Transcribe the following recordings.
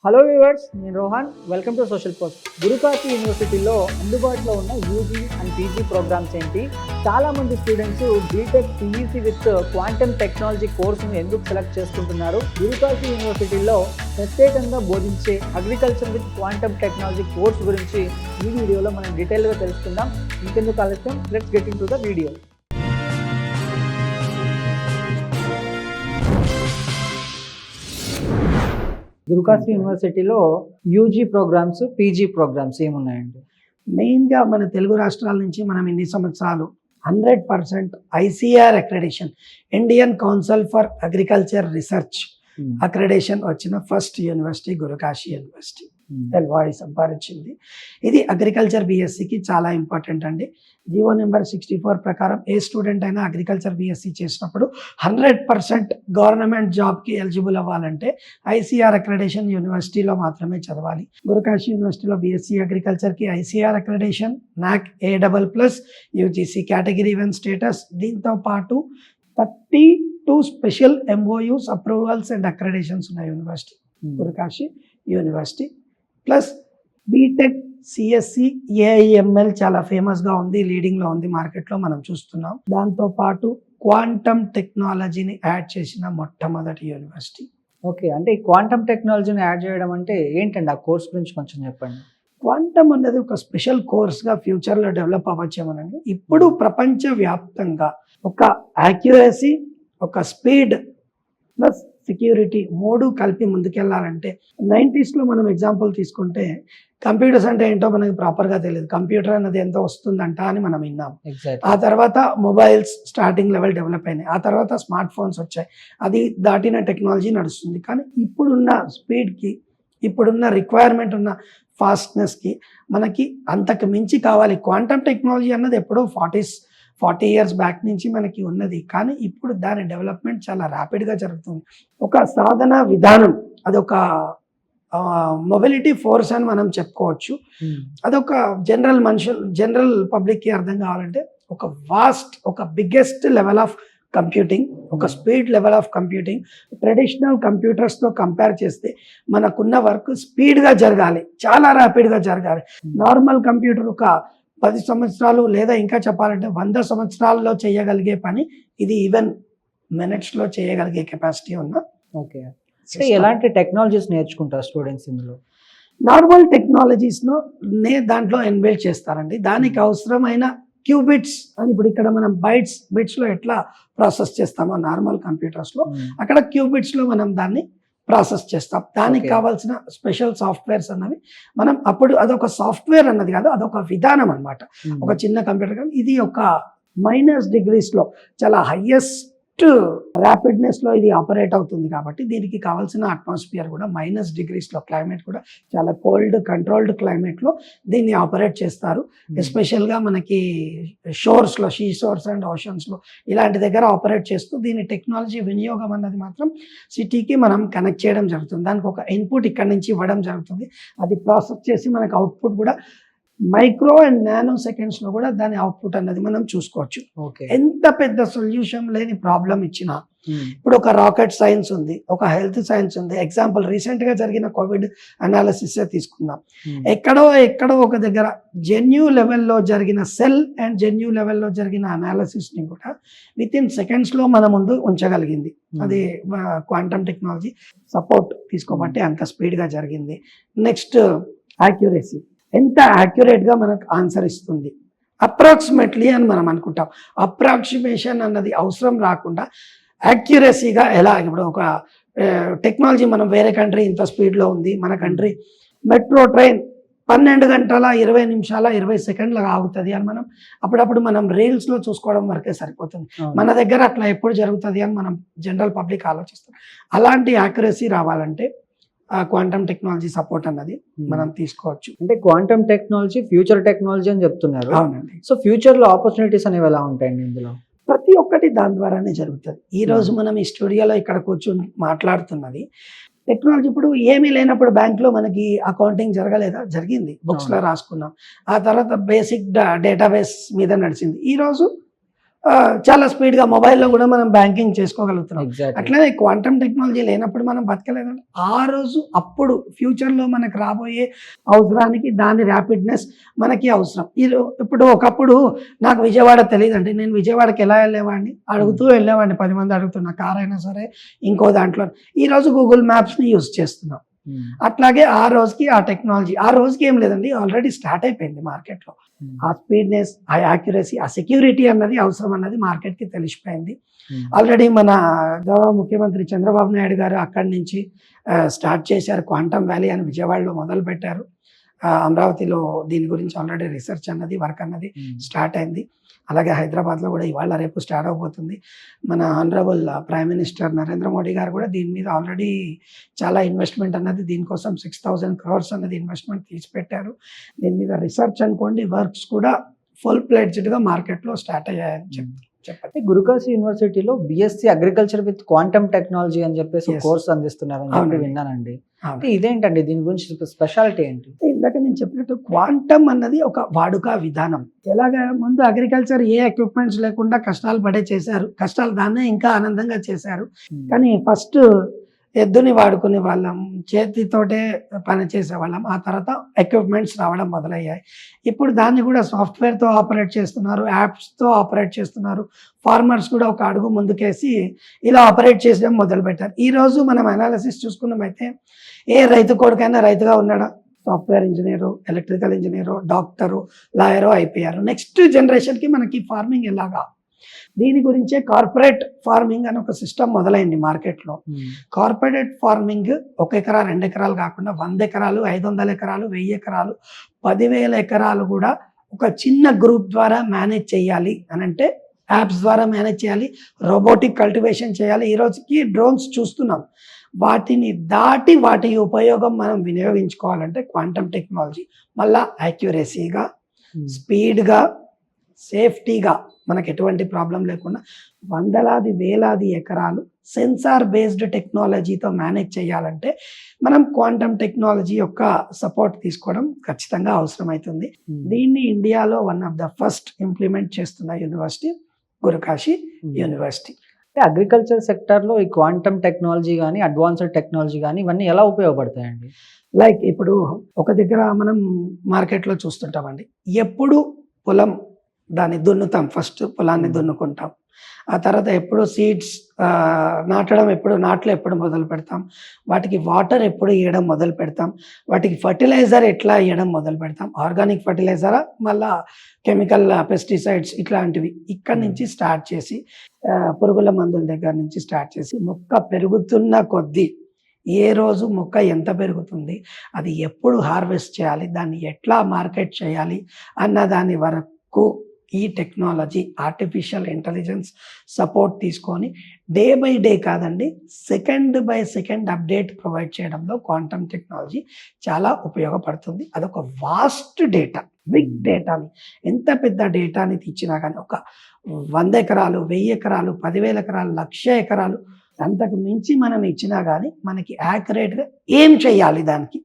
Hello viewers, నేను Rohan. Welcome to social post. Gurukashi యూనివర్సిటీలో అందుబాటులో ఉన్న యూజీ అండ్ పీజీ ప్రోగ్రామ్స్ ఏంటి? చాలామంది students B Tech PEC with quantum technology కోర్సును ఎందుకు సెలెక్ట్ చేసుకుంటున్నారు? గురుకాశీ యూనివర్సిటీలో ప్రత్యేకంగా బోధించే agriculture with quantum technology course గురించి ఈ వీడియోలో మనం డీటెయిల్గా తెలుసుకుందాం. ఇంకెందుకు ఆలస్యం, let's get into the video. Gurukashi యూనివర్సిటీలో యూజీ ప్రోగ్రామ్స్, పీజీ ప్రోగ్రామ్స్ ఏమున్నాయండి? మెయిన్గా మన తెలుగు రాష్ట్రాల నుంచి మనం ఇన్ని సంవత్సరాలు 100% ICR accreditation, Indian council for agriculture research accreditation వచ్చిన ఫస్ట్ యూనివర్సిటీ గురుకాశీ యూనివర్సిటీ తెల్వాయి సంపాదించింది. ఇది అగ్రికల్చర్ బీఎస్సీకి చాలా ఇంపార్టెంట్ అండి. జీవో నెంబర్ 64 ప్రకారం ఏ స్టూడెంట్ అయినా అగ్రికల్చర్ బీఎస్సీ చేసినప్పుడు 100% గవర్నమెంట్ జాబ్కి ఎలిజిబుల్ అవ్వాలంటే ఐసీఆర్ అక్రెడిషన్ యూనివర్సిటీలో మాత్రమే చదవాలి. గురుకాశీ యూనివర్సిటీలో బీఎస్సీ అగ్రికల్చర్కి ICR accreditation, NAAC A++ UGC category 1 status, దీంతో పాటు 32 special MOUs, approvals and accreditations ఉన్న university Gurukashi university. Plus B Tech, CSC, AI ML చాలా ఫేమస్గా ఉంది, లీడింగ్లో ఉంది మార్కెట్లో మనం చూస్తున్నాం. దాంతోపాటు క్వాంటమ్ టెక్నాలజీని యాడ్ చేసిన మొట్టమొదటి యూనివర్సిటీ. ఓకే, అంటే ఈ క్వాంటమ్ టెక్నాలజీని యాడ్ చేయడం అంటే ఏంటండి? ఆ కోర్స్ గురించి కొంచెం చెప్పండి. క్వాంటమ్ అనేది ఒక స్పెషల్ కోర్స్గా ఫ్యూచర్లో డెవలప్ అవ్వచ్చేమోనండి. ఇప్పుడు ప్రపంచవ్యాప్తంగా ఒక యాక్యురసీ, ఒక స్పీడ్ ప్లస్ సెక్యూరిటీ 3 కలిపి ముందుకెళ్ళాలంటే 90sలో మనం ఎగ్జాంపుల్ తీసుకుంటే కంప్యూటర్స్ అంటే ఏంటో మనకి ప్రాపర్గా తెలియదు. కంప్యూటర్ అన్నది ఎంత వస్తుందంట అని మనం విన్నాం. ఆ తర్వాత మొబైల్స్ స్టార్టింగ్ లెవెల్ డెవలప్ అయినాయి. ఆ తర్వాత స్మార్ట్ ఫోన్స్ వచ్చాయి. అది దాటిన టెక్నాలజీ నడుస్తుంది. కానీ ఇప్పుడున్న స్పీడ్కి, ఇప్పుడున్న రిక్వైర్మెంట్ ఉన్న ఫాస్ట్నెస్కి మనకి అంతకు మించి కావాలి. క్వాంటమ్ టెక్నాలజీ అన్నది ఎప్పుడో 40 years బ్యాక్ నుంచి మనకి ఉన్నది. కానీ ఇప్పుడు దాని డెవలప్మెంట్ చాలా ర్యాపిడ్గా జరుగుతుంది. ఒక సాధన విధానం, అదొక మొబిలిటీ ఫోర్స్ అని మనం చెప్పుకోవచ్చు. అదొక జనరల్ పబ్లిక్కి అర్థం కావాలంటే ఒక బిగ్గెస్ట్ లెవెల్ ఆఫ్ కంప్యూటింగ్, ఒక speed level of computing. Traditional కంప్యూటర్స్తో కంపేర్ చేస్తే మనకున్న వర్క్ స్పీడ్గా జరగాలి, చాలా ర్యాపిడ్గా జరగాలి. నార్మల్ కంప్యూటర్ ఒక 10 సంవత్సరాలు లేదా ఇంకా చెప్పాలంటే 100 సంవత్సరాల్లో చేయగలిగే పని ఇది ఈవెన్ మినిట్స్లో చేయగలిగే కెపాసిటీ ఉన్న. ఓకే, ఎలాంటి టెక్నాలజీస్ నేర్చుకుంటారు స్టూడెంట్స్ ఇందులో? నార్మల్ టెక్నాలజీస్ను దాంట్లో ఇన్వెస్ట్ చేస్తారండి. దానికి అవసరమైన క్యూబిట్స్ అని, ఇప్పుడు ఇక్కడ మనం బిట్స్లో ఎట్లా ప్రాసెస్ చేస్తామో నార్మల్ కంప్యూటర్స్లో, అక్కడ క్యూబిట్స్లో మనం దాన్ని ప్రాసెస్ చేస్తాం. దానికి కావాల్సిన స్పెషల్ సాఫ్ట్వేర్స్ అన్నవి మనం అప్పుడు, అదొక సాఫ్ట్వేర్ అన్నది కాదు, అదొక విధానం అనమాట. ఒక చిన్న కంప్యూటర్ కానీ ఇది ఒక -degreesలో చాలా హైయెస్ట్ ర్యాపిడ్నెస్లో ఇది ఆపరేట్ అవుతుంది. కాబట్టి దీనికి కావాల్సిన అట్మాస్ఫియర్ కూడా -degreesలో, క్లైమేట్ కూడా చాలా కోల్డ్ కంట్రోల్డ్ క్లైమేట్లో దీన్ని ఆపరేట్ చేస్తారు. ఎస్పెషల్గా మనకి షోర్స్లో, షోర్స్ అండ్ ఓషన్స్లో ఇలాంటి దగ్గర ఆపరేట్ చేస్తూ దీని టెక్నాలజీ వినియోగం అన్నది మాత్రం సిటీకి మనం కనెక్ట్ చేయడం జరుగుతుంది. దానికి ఒక ఇన్పుట్ ఇక్కడ నుంచి ఇవ్వడం జరుగుతుంది. అది ప్రాసెస్ చేసి మనకు అవుట్పుట్ కూడా మైక్రో అండ్ నానో సెకండ్స్లో కూడా దాని అవుట్పుట్ అన్నది మనం చూసుకోవచ్చు. ఎంత పెద్ద సొల్యూషన్ లేని ప్రాబ్లం ఇచ్చినా, ఇప్పుడు ఒక రాకెట్ సైన్స్ ఉంది, ఒక హెల్త్ సైన్స్ ఉంది. ఎగ్జాంపుల్ రీసెంట్గా జరిగిన కోవిడ్ అనాలిసిస్ తీసుకుందాం. ఎక్కడో ఒక దగ్గర జెన్యూ లెవెల్లో జరిగిన సెల్ అండ్ జెన్యూ లెవెల్లో జరిగిన అనాలిసిస్ని కూడా వితిన్ సెకండ్స్లో మన ముందు ఉంచగలిగింది. అది క్వాంటమ్ టెక్నాలజీ సపోర్ట్ తీసుకోబట్టి అంత స్పీడ్గా జరిగింది. నెక్స్ట్ యాక్యురసీ, ఎంత యాక్యురేట్గా మనకు ఆన్సర్ ఇస్తుంది. అప్రాక్సిమేట్లీ అని మనం అనుకుంటాం. అప్రాక్సిమేషన్ అన్నది అవసరం రాకుండా యాక్యురసీగా ఎలా, ఇప్పుడు ఒక టెక్నాలజీ మనం వేరే కంట్రీ ఇంత స్పీడ్లో ఉంది, మన కంట్రీ మెట్రో ట్రైన్ 12 గంటల 20 నిమిషాల 20 సెకండ్లు ఆగుతుంది అని మనం అప్పుడప్పుడు మనం రీల్స్లో చూసుకోవడం వరకే సరిపోతుంది. మన దగ్గర అట్లా ఎప్పుడు జరుగుతుంది అని మనం జనరల్ పబ్లిక్ ఆలోచిస్తాం. అలాంటి యాక్యురసీ రావాలంటే క్వాంటమ్ టెక్నాలజీ సపోర్ట్ అన్నది మనం తీసుకోవచ్చు. అంటే క్వాంటమ్ టెక్నాలజీ ఫ్యూచర్ టెక్నాలజీ అని చెప్తున్నారు. అవునండి. సో ఫ్యూచర్లో ఆపర్చునిటీస్ అనేవి ఎలా ఉంటాయండి ఇందులో? ప్రతి ఒక్కటి దాని ద్వారానే జరుగుతుంది. ఈ రోజు మనం ఈ స్టూడియోలో ఇక్కడ కూర్చొని మాట్లాడుతున్నది టెక్నాలజీ. ఇప్పుడు ఏమీ లేనప్పుడు బ్యాంక్లో మనకి అకౌంటింగ్ జరగలేదా? జరిగింది, బుక్స్లో రాసుకున్నాం. ఆ తర్వాత బేసిక్ డేటాబేస్ మీద నడిచింది. ఈరోజు చాలా స్పీడ్గా మొబైల్లో కూడా మనం బ్యాంకింగ్ చేసుకోగలుగుతున్నాం. ఎగ్జాక్ట్లీ. అట్లనే క్వాంటమ్ టెక్నాలజీ లేనప్పుడు మనం బతకలేదండి. ఆ రోజు అప్పుడు ఫ్యూచర్లో మనకు రాబోయే అవసరానికి దాని ర్యాపిడ్నెస్ మనకి అవసరం. ఇప్పుడు ఒకప్పుడు నాకు విజయవాడ తెలియదండి, నేను విజయవాడకి ఎలా వెళ్ళేవాడిని, అడుగుతూ వెళ్ళేవాడిని, 10 మంది అడుగుతున్న కార్ అయినా సరే ఇంకో దాంట్లో. ఈరోజు గూగుల్ మ్యాప్స్ని యూజ్ చేస్తున్నాం. అట్లాగే ఆ రోజుకి ఆ టెక్నాలజీ, ఆ రోజుకి ఏం లేదండి, ఆల్రెడీ స్టార్ట్ అయిపోయింది మార్కెట్లో. ఆ స్పీడ్నెస్, ఆ యాక్యురసీ, ఆ సెక్యూరిటీ అన్నది అవసరం అన్నది మార్కెట్కి తెలిసిపోయింది. ఆల్రెడీ మన గౌరవ ముఖ్యమంత్రి చంద్రబాబు నాయుడు గారు అక్కడి నుంచి స్టార్ట్ చేశారు. క్వాంటమ్ వ్యాలీ అని విజయవాడలో మొదలు పెట్టారు. అమరావతిలో దీని గురించి ఆల్రెడీ రీసెర్చ్ అన్నది, వర్క్ అన్నది స్టార్ట్ అయింది. అలాగే హైదరాబాద్లో కూడా ఇవాళ రేపు స్టార్ట్ అవబోతుంది. మన honourable prime minister Narendra Modi గారు కూడా దీని మీద ఆల్రెడీ చాలా ఇన్వెస్ట్మెంట్ అన్నది, దీనికోసం 6,000 crores అన్నది ఇన్వెస్ట్మెంట్ తీసిపెట్టారు. దీని మీద రీసెర్చ్ అనుకోండి, వర్క్స్ కూడా ఫుల్ ప్లేడ్జ్డ్గా మార్కెట్లో స్టార్ట్ అయ్యాయని చెప్పండి. గురుకాశీ యూనివర్సిటీలో BSc agriculture with quantum technology అని చెప్పేసి Yes. కోర్స్ అందిస్తున్నారని చెప్పి అవునండి. విన్నానండి. అవును. అంటే ఇదేంటండి, దీని గురించి స్పెషాలిటీ ఏంటి? ఇందాక నేను చెప్పినట్టు క్వాంటమ్ అన్నది ఒక వాడుక విధానం. ఎలాగా ముందు అగ్రికల్చర్ ఏ ఎక్విప్మెంట్స్ లేకుండా కష్టాలు పడే చేశారు, కష్టాలు దాన్నే ఇంకా ఆనందంగా చేశారు. కానీ ఫస్ట్ ఎద్దుని వాడుకునే వాళ్ళం, చేతితోటే పని చేసేవాళ్ళం. ఆ తర్వాత ఎక్విప్మెంట్స్ రావడం మొదలయ్యాయి. ఇప్పుడు దాన్ని కూడా సాఫ్ట్వేర్తో ఆపరేట్ చేస్తున్నారు, యాప్స్తో ఆపరేట్ చేస్తున్నారు. ఫార్మర్స్ కూడా ఒక అడుగు ముందుకేసి ఇలా ఆపరేట్ చేయడం మొదలుపెట్టారు. ఈరోజు మనం అనాలిసిస్ చూసుకున్నామైతే ఏ రైతు కొడుకైనా రైతుగా ఉన్నాడా? Software engineer, electrical engineer, doctor, lawyer అయిపోయారు. నెక్స్ట్ జనరేషన్కి మనకి ఫార్మింగ్ ఎలాగా, దీని గురించే కార్పొరేట్ ఫార్మింగ్ అని ఒక సిస్టమ్ మొదలైంది మార్కెట్లో. కార్పొరేట్ ఫార్మింగ్ 1 ఎకరా 2 ఎకరాలు కాకుండా 100 ఎకరాలు, 500 ఎకరాలు, 1000 ఎకరాలు, 10,000 ఎకరాలు కూడా ఒక చిన్న గ్రూప్ ద్వారా మేనేజ్ చేయాలి అని అంటే యాప్స్ ద్వారా మేనేజ్ చేయాలి, రోబోటిక్ కల్టివేషన్ చేయాలి. ఈ రోజుకి డ్రోన్స్ చూస్తున్నాం. వాటిని దాటి వాటి ఉపయోగం మనం వినియోగించుకోవాలంటే క్వాంటమ్ టెక్నాలజీ మళ్ళా యాక్యురసీగా, స్పీడ్గా, సేఫ్టీగా, మనకు ఎటువంటి ప్రాబ్లం లేకుండా వందలాది వేలాది ఎకరాలు సెన్సార్ బేస్డ్ టెక్నాలజీతో మేనేజ్ చేయాలంటే మనం క్వాంటమ్ టెక్నాలజీ యొక్క సపోర్ట్ తీసుకోవడం ఖచ్చితంగా అవసరమవుతుంది. దీన్ని ఇండియాలో one of the first implement చేస్తున్న యూనివర్సిటీ గురుకాశీ యూనివర్సిటీ. అంటే అగ్రికల్చర్ సెక్టార్లో ఈ క్వాంటమ్ టెక్నాలజీ కానీ, అడ్వాన్స్డ్ టెక్నాలజీ కానీ ఇవన్నీ ఎలా ఉపయోగపడతాయండి? లైక్ ఇప్పుడు ఒక దగ్గర మనం మార్కెట్లో చూస్తుంటామండి, ఎప్పుడు పొలం దాన్ని దున్నుతాం, ఫస్ట్ పొలాన్ని దున్నుకుంటాం. ఆ తర్వాత ఎప్పుడు సీడ్స్ నాటడం, నాట్లు ఎప్పుడు మొదలు పెడతాం, వాటికి వాటర్ ఎప్పుడు ఇవ్వడం మొదలు పెడతాం, వాటికి ఫర్టిలైజర్ ఎట్లా ఇవ్వడం మొదలు పెడతాం, ఆర్గానిక్ ఫర్టిలైజరా మళ్ళా కెమికల్ పెస్టిసైడ్స్ ఇట్లాంటివి ఇక్కడి నుంచి స్టార్ట్ చేసి, పురుగుల మందుల దగ్గర నుంచి స్టార్ట్ చేసి, మొక్క పెరుగుతున్న కొద్దీ ఏ రోజు మొక్క ఎంత పెరుగుతుంది, అది ఎప్పుడు హార్వెస్ట్ చేయాలి, దాన్ని ఎట్లా మార్కెట్ చేయాలి అన్న దాని వరకు ఈ టెక్నాలజీ, ఆర్టిఫిషియల్ ఇంటెలిజెన్స్ సపోర్ట్ తీసుకొని డే బై డే కాదండి, second by second update provide చేయడంలో క్వాంటమ్ టెక్నాలజీ చాలా ఉపయోగపడుతుంది. అదొక వాస్ట్ డేటా, బిగ్ డేటాని, ఎంత పెద్ద డేటాని తెచ్చినా కానీ ఒక 100 ఎకరాలు, 1000 ఎకరాలు, 10,000 ఎకరాలు, 1,00,000 ఎకరాలు అంతకు మించి మనం ఇచ్చినా కానీ మనకి యాక్యురేట్గా ఏం చేయాలి, దానికి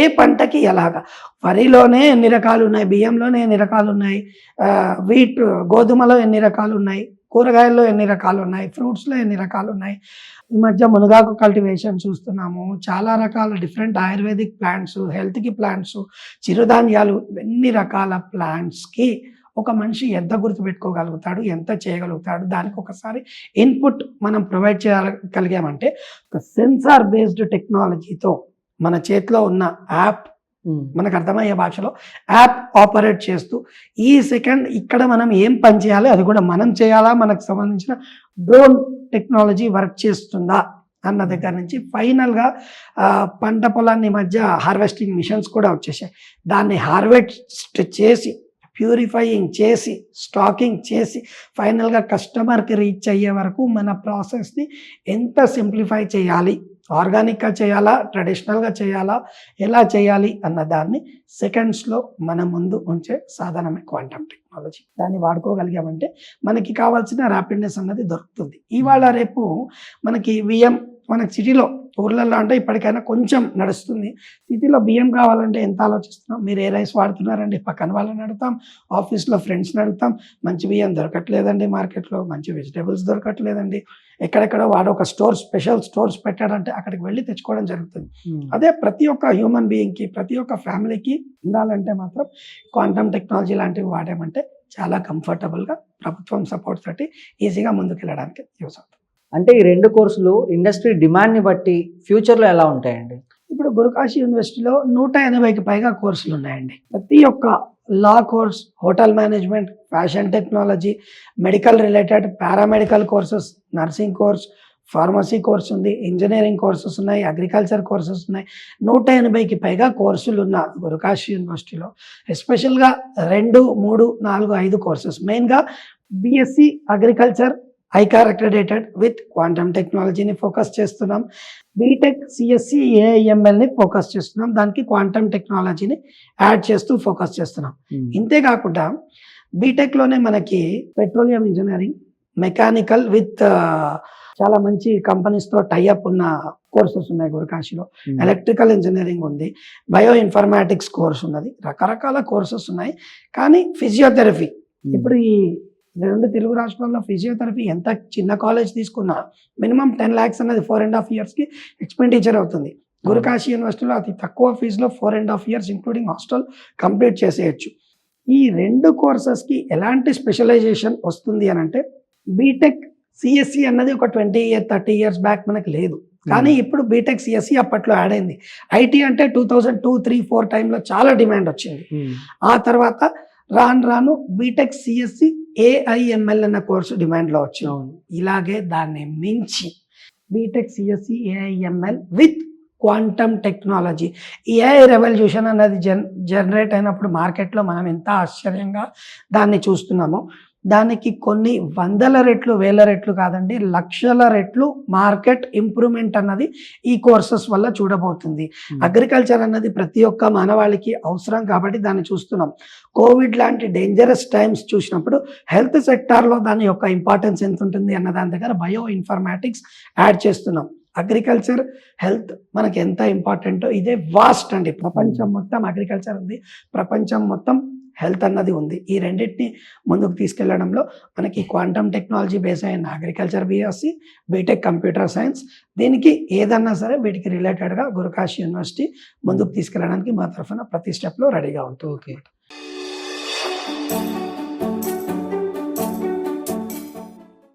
ఏ పంటకి ఎలాగా, వరిలోనే ఎన్ని రకాలు ఉన్నాయి, బియ్యంలోనే ఎన్ని రకాలు ఉన్నాయి, వీట్ గోధుమలో ఎన్ని రకాలు ఉన్నాయి, కూరగాయల్లో ఎన్ని రకాలు ఉన్నాయి, ఫ్రూట్స్లో ఎన్ని రకాలు ఉన్నాయి. ఈ మధ్య మునగాకు కల్టివేషన్ చూస్తున్నాము, చాలా రకాల డిఫరెంట్ ఆయుర్వేదిక్ ప్లాంట్స్, హెల్త్కి ప్లాంట్స్, చిరుధాన్యాలు, ఎన్ని రకాల ప్లాంట్స్కి ఒక మనిషి ఎంత గుర్తుపెట్టుకోగలుగుతాడు, ఎంత చేయగలుగుతాడు, దానికి ఒకసారి ఇన్పుట్ మనం ప్రొవైడ్ చేయగలిగామంటే ఒక సెన్సార్ బేస్డ్ టెక్నాలజీతో మన చేతిలో ఉన్న యాప్, మనకు అర్థమయ్యే భాషలో యాప్ ఆపరేట్ చేస్తూ ఈ సెకండ్ ఇక్కడ మనం ఏం పని చేయాలి అది కూడా మనం చేయాలా, మనకు సంబంధించిన డ్రోన్ టెక్నాలజీ వర్క్ చేస్తుందా అన్న దగ్గర నుంచి ఫైనల్గా పంట పొలాన్ని మధ్య హార్వెస్టింగ్ మిషన్స్ కూడా వచ్చేసాయి. దాన్ని హార్వెస్ట్ చేసి, ప్యూరిఫైయింగ్ చేసి, స్టాకింగ్ చేసి, ఫైనల్గా కస్టమర్కి రీచ్ అయ్యే వరకు మన ప్రాసెస్ని ఎంత సింప్లిఫై చేయాలి, ఆర్గానిక్గా చేయాలా, ట్రెడిషనల్గా చేయాలా, ఎలా చేయాలి అన్న దాన్ని సెకండ్స్లో మన ముందు ఉంచే సాధనమే క్వాంటమ్ టెక్నాలజీ. దాన్ని వాడుకోగలిగామంటే మనకి కావాల్సిన ర్యాపిడ్నెస్ అన్నది దొరుకుతుంది. ఇవాళ రేపు మనకి విఎం మనకి సిటీలో ఊర్లలో అంటే ఇప్పటికైనా కొంచెం నడుస్తుంది. సిటీలో బియ్యం కావాలంటే ఎంత ఆలోచిస్తున్నాం, మీరు ఏ రైస్ వాడుతున్నారండి, పక్కన వాళ్ళని అడుగుతాం, ఆఫీస్లో ఫ్రెండ్స్ని అడుగుతాం, మంచి బియ్యం దొరకట్లేదండి, మార్కెట్లో మంచి వెజిటేబుల్స్ దొరకట్లేదండి, ఎక్కడెక్కడ వాడు ఒక స్పెషల్ స్టోర్స్ పెట్టాడంటే అక్కడికి వెళ్ళి తెచ్చుకోవడం జరుగుతుంది. అదే ప్రతి ఒక్క హ్యూమన్ బీయింగ్కి, ప్రతి ఒక్క ఫ్యామిలీకి ఉండాలంటే మాత్రం క్వాంటమ్ టెక్నాలజీ లాంటివి వాడామంటే చాలా కంఫర్టబుల్గా ప్రభుత్వం సపోర్ట్ తోటి ఈజీగా ముందుకెళ్ళడానికి యూస్ అవుతుంది. అంటే ఈ 2 కోర్సులు ఇండస్ట్రీ డిమాండ్ని బట్టి ఫ్యూచర్లో ఎలా ఉంటాయండి? ఇప్పుడు గురుకాశీ యూనివర్సిటీలో 180కి పైగా కోర్సులు ఉన్నాయండి. ప్రతి ఒక్క లా course, hotel management, fashion technology, medical related, paramedical courses, nursing course, pharmacy course ఉంది, ఇంజనీరింగ్ కోర్సెస్ ఉన్నాయి, అగ్రికల్చర్ కోర్సెస్ ఉన్నాయి. 180కి పైగా కోర్సులు ఉన్న గురుకాశీ యూనివర్సిటీలో ఎస్పెషల్గా 2, 3, 4, 5 కోర్సెస్, మెయిన్గా BSc agriculture ICAR accredited with quantum టెక్నాలజీని ఫోకస్ చేస్తున్నాం. బీటెక్ సిఎస్సి ఏఐఎంఎల్ని ఫోకస్ చేస్తున్నాం, దానికి క్వాంటమ్ టెక్నాలజీని యాడ్ చేస్తూ ఫోకస్ చేస్తున్నాం. ఇంతే కాకుండా బీటెక్లోనే మనకి పెట్రోలియం ఇంజనీరింగ్, మెకానికల్ విత్ చాలా మంచి కంపెనీస్తో టైఅప్ ఉన్న కోర్సెస్ ఉన్నాయి గురుకాశీలో. ఎలక్ట్రికల్ ఇంజనీరింగ్ ఉంది, బయో ఇన్ఫర్మాటిక్స్ కోర్స్ ఉన్నది, రకరకాల కోర్సెస్ ఉన్నాయి. కానీ ఫిజియోథెరపీ, ఇప్పుడు ఈ 2 తెలుగు రాష్ట్రాల్లో ఫిజియోథెరపీ ఎంత చిన్న కాలేజ్ తీసుకున్నా మినిమం 10 lakhs అనేది 4.5 yearsకి ఎక్స్పెండిచర్ అవుతుంది. గురుకాశీ యూనివర్సిటీలో అతి తక్కువ ఫీజులో 4.5 years ఇంక్లూడింగ్ హాస్టల్ కంప్లీట్ చేసేయచ్చు. ఈ 2 కోర్సెస్కి ఎలాంటి స్పెషలైజేషన్ వస్తుంది అని అంటే, బీటెక్ సిఎస్సి అన్నది ఒక 30 years బ్యాక్ మనకు లేదు, కానీ ఇప్పుడు బీటెక్ సిఎస్సి అప్పట్లో యాడ్ అయింది. ఐటీ అంటే 2002, 3, 4 టైంలో చాలా డిమాండ్ వచ్చింది. ఆ తర్వాత రాను బీటెక్ సిఎస్సి ఏఐఎంఎల్ అన్న కోర్సు డిమాండ్లో వచ్చింది. ఇలాగే దాన్ని మించి BTech CSC AIML with quantum technology, AI revolution అన్నది జనరేట్ అయినప్పుడు మార్కెట్లో మనం ఎంత ఆశ్చర్యంగా దాన్ని చూస్తున్నామో, దానికి కొన్ని 100 రెట్లు 1000 రెట్లు కాదండి, 1,00,000 రెట్లు మార్కెట్ ఇంప్రూవ్మెంట్ అన్నది ఈ కోర్సెస్ వల్ల చూడబోతుంది. అగ్రికల్చర్ అన్నది ప్రతి ఒక్క మానవాళికి అవసరం కాబట్టి దాన్ని చూస్తున్నాం. కోవిడ్ లాంటి డేంజరస్ టైమ్స్ చూసినప్పుడు హెల్త్ సెక్టార్లో దాని యొక్క ఇంపార్టెన్స్ ఎంత ఉంటుంది అన్న దాని దగ్గర బయో ఇన్ఫర్మాటిక్స్ యాడ్ చేస్తున్నాం. అగ్రికల్చర్, హెల్త్ మనకి ఎంత ఇంపార్టెంటో ఇదే వాస్ట్ అండి. ప్రపంచం మొత్తం అగ్రికల్చర్ ఉంది, ప్రపంచం మొత్తం హెల్త్ అన్నది ఉంది. ఈ రెండింటిని ముందుకు తీసుకెళ్లడంలో మనకి క్వాంటమ్ టెక్నాలజీ బేస్ అయిన agriculture BSc, BTech computer science, దీనికి ఏదన్నా సరే వీటికి రిలేటెడ్గా గురుకాశీ యూనివర్సిటీ ముందుకు తీసుకెళ్ళడానికి మా తరఫున ప్రతి స్టెప్లో రెడీగా ఉంటుంది. ఓకే.